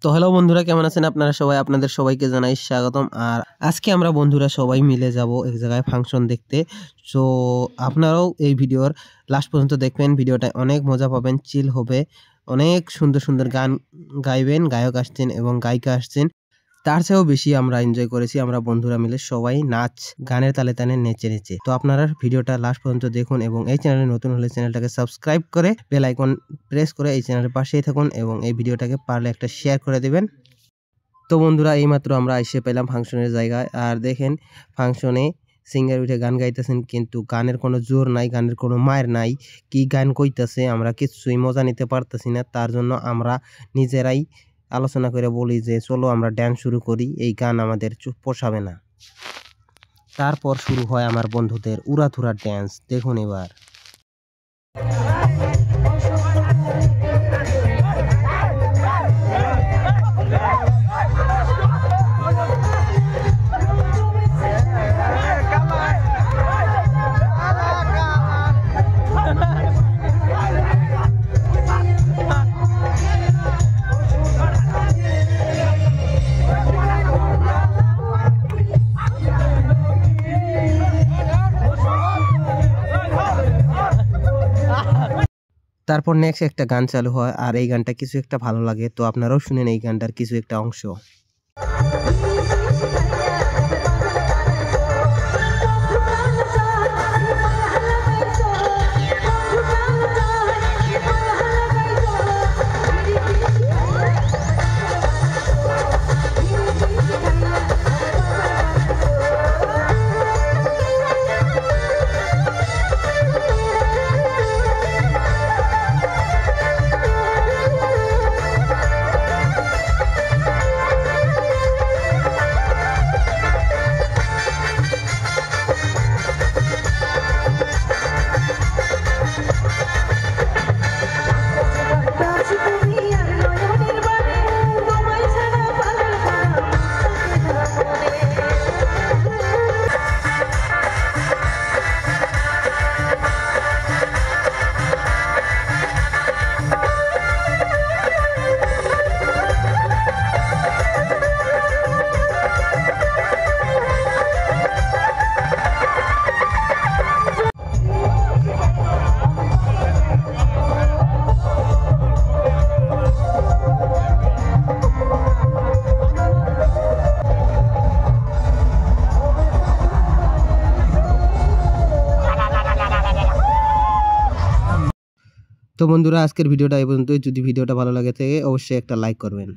তো হ্যালো বন্ধুরা, কেমন আছেন আপনারা সবাই? আপনাদের সবাইকে জানাই স্বাগতম। আর আজকে আমরা বন্ধুরা সবাই মিলে যাব এক জায়গায় ফাংশন দেখতে। সো আপনারাও এই ভিডিওর লাস্ট পর্যন্ত দেখবেন। ভিডিওটা অনেক মজা পাবেন, চিল হবে। অনেক সুন্দর সুন্দর গান গাইবেন, গায়ক আসছেন এবং গায়িকা আসছেন। তার চেয়েও বেশি আমরা এনজয় করেছি, আমরা বন্ধুরা মিলে সবাই নাচ গানের তালে তালে নেচে। তো আপনারা ভিডিওটা লাস্ট পর্যন্ত দেখুন এবং এই চ্যানেলে নতুন হলে চ্যানেলটাকে সাবস্ক্রাইব করে বেল আইকন প্রেস করে এই চ্যানেলের পাশেই থাকুন এবং এই ভিডিওটাকে পারলে একটা শেয়ার করে দেবেন। তো বন্ধুরা, এইমাত্র আমরা এসে পেলাম ফাংশনের জায়গায়। আর দেখেন, ফাংশনে সিঙ্গার উঠে গান গাইতেছেন, কিন্তু গানের কোনো জোর নাই, গানের কোনো মায়ের নাই। কি গান কইতাছে আমরা কিছুই মজা নিতে পারতেছি না। তার জন্য আমরা নিজেরাই আলোচনা করে বলি যে চলো আমরা ড্যান্স শুরু করি, এই গান আমাদের পোষাবে না। তারপর শুরু হয় আমার বন্ধুদের উড়াধুরা ড্যান্স। দেখুন এবার। তারপর নেক্সট একটা গান চালু হয়, আর এই গানটা কিছু একটা ভালো লাগে। তো আপনারাও শুনেন এই গানটার কিছু একটা অংশ। তো বন্ধুরা, আজকের ভিডিওটা এই পর্যন্তই। যদি ভিডিওটা ভালো লাগে থাকে অবশ্যই একটা লাইক করবেন।